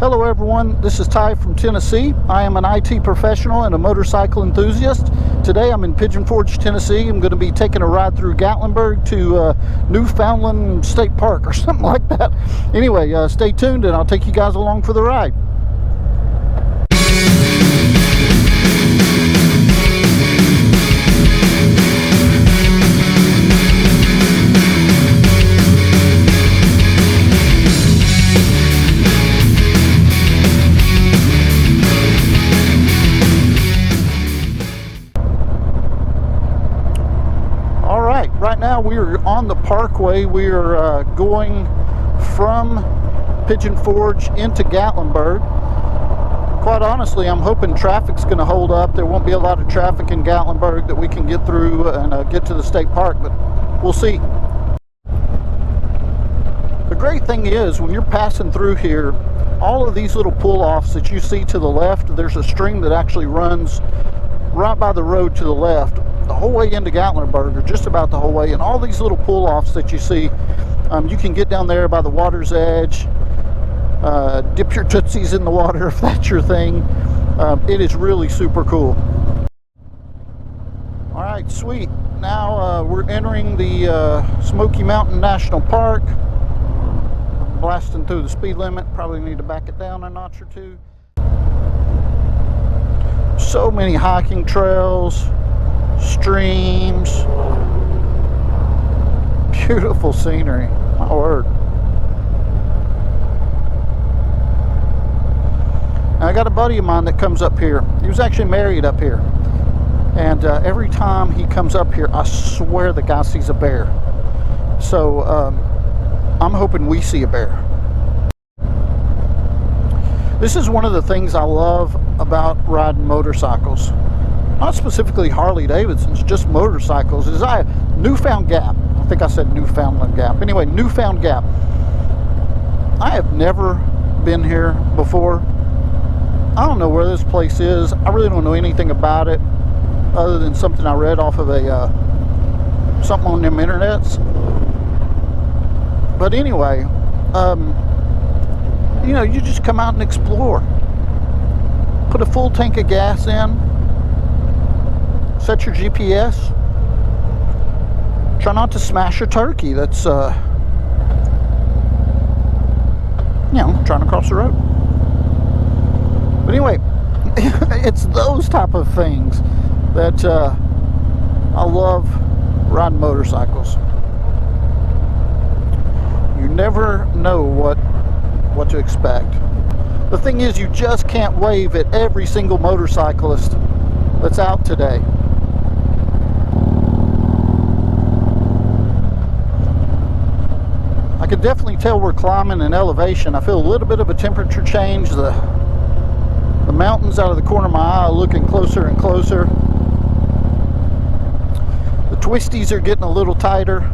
Hello everyone, this is Ty from Tennessee. I am an IT professional and a motorcycle enthusiast. Today I'm in Pigeon Forge, Tennessee. I'm going to be taking a ride through Gatlinburg to NewFound State Park or something like that. Anyway, stay tuned and I'll take you guys along for the ride. Right now we are on the Parkway. We are going from Pigeon Forge into Gatlinburg. Quite honestly, I'm hoping traffic's going to hold up. There won't be a lot of traffic in Gatlinburg that we can get through and get to the state park, but we'll see. The great thing is, when you're passing through here, all of these little pull-offs that you see to the left, there's a stream that actually runs right by the road to the left, the whole way into Gatlinburg, or just about the whole way. And all these little pull-offs that you see, you can get down there by the water's edge, dip your tootsies in the water if that's your thing. It is really super cool. All right, sweet. Now we're entering the Smoky Mountain National Park. Blasting through the speed limit. Probably need to back it down a notch or two. So many hiking trails, streams, beautiful scenery, my word. Now, I got a buddy of mine that comes up here. He was actually married up here, and every time he comes up here, I swear the guy sees a bear. So I'm hoping we see a bear. This is one of the things I love about riding motorcycles. Not specifically Harley-Davidsons, just motorcycles. Is NewFound Gap. I think I said Newfoundland Gap. Anyway, NewFound Gap. I have never been here before. I don't know where this place is. I really don't know anything about it other than something I read off of something on them internets. But anyway, you know, you just come out and explore. Put a full tank of gas in. Set your GPS. Try not to smash a turkey that's, you know, trying to cross the road. But anyway, it's those type of things that I love riding motorcycles. You never know what to expect. The thing is, you just can't wave at every single motorcyclist that's out today. I can definitely tell we're climbing in elevation. I feel a little bit of a temperature change. The mountains out of the corner of my eye are looking closer and closer. The twisties are getting a little tighter.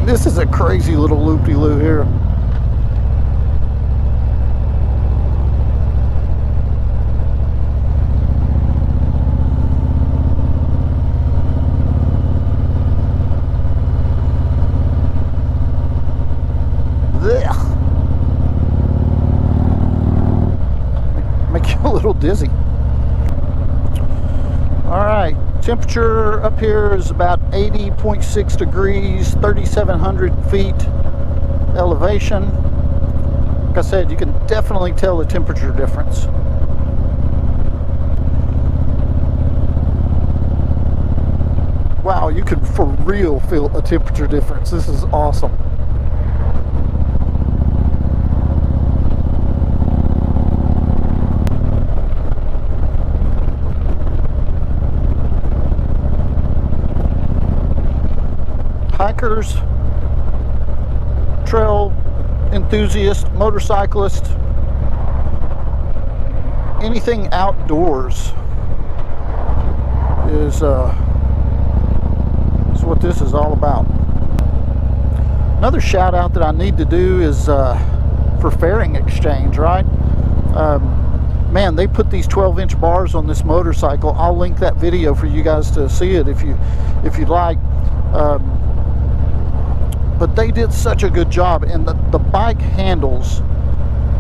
This is a crazy little loop-de-loo here. Make you a little dizzy. All right. Temperature up here is about 80.6 degrees, 3,700 feet elevation. Like I said, you can definitely tell the temperature difference. Wow, you can for real feel a temperature difference. This is awesome. Hikers, trail enthusiast, motorcyclist, anything outdoors is what this is all about. Another shout out that I need to do is for fairing exchange, right? Man, they put these 12-inch bars on this motorcycle. I'll link that video for you guys to see it if you'd like. But they did such a good job, and the bike handles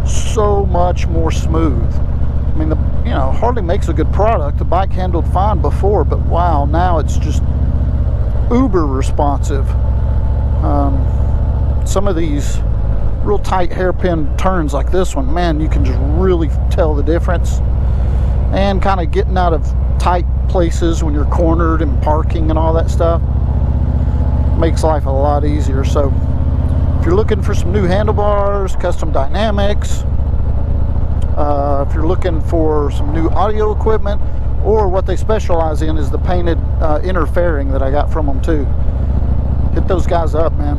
so much more smooth. I mean, Harley makes a good product. The bike handled fine before, but wow, now it's just uber responsive. Some of these real tight hairpin turns like this one, man, you can just really tell the difference. And kind of getting out of tight places when you're cornered and parking and all that stuff makes life a lot easier. So if you're looking for some new handlebars, custom dynamics, if you're looking for some new audio equipment, or what they specialize in is the painted inner fairing that I got from them too, hit those guys up, man.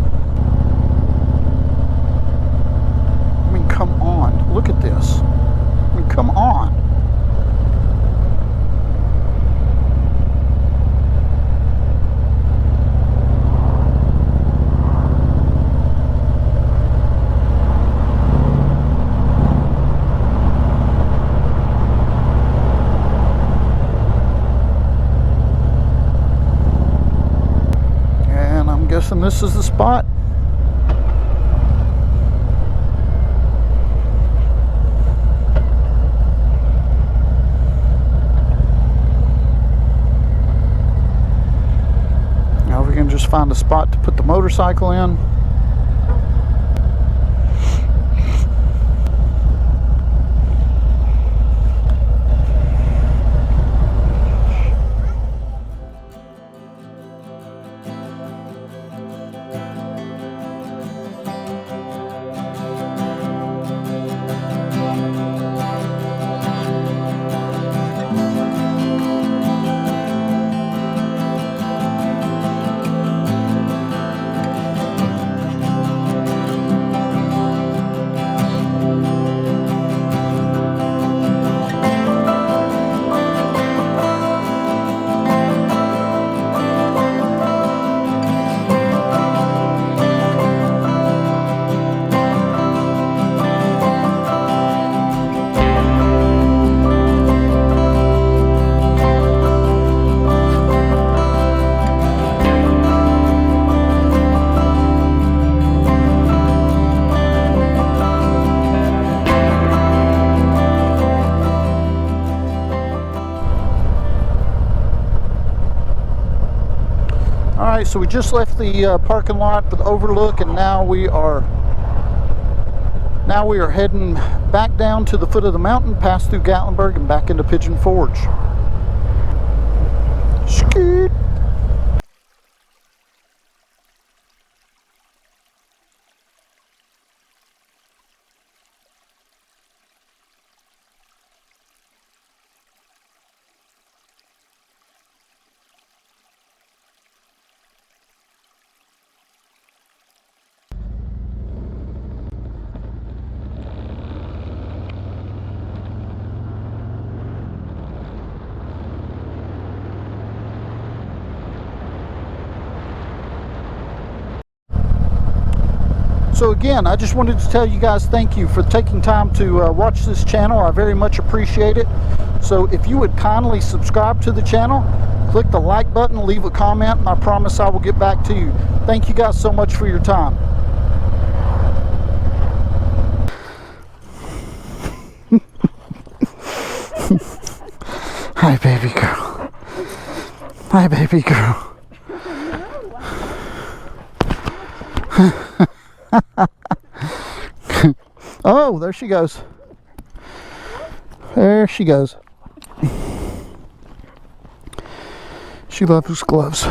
I mean, come on, look at this. I mean, come on. And this is the spot. Now we can just find a spot to put the motorcycle in. Alright, so we just left the parking lot with overlook, and now we are heading back down to the foot of the mountain, past through Gatlinburg and back into Pigeon Forge. Skeet. So again, I just wanted to tell you guys thank you for taking time to watch this channel. I very much appreciate it. So if you would kindly subscribe to the channel, click the like button, leave a comment, and I promise I will get back to you. Thank you guys so much for your time. Hi, baby girl. Hi, baby girl. Oh, there she goes. There she goes. She loves gloves.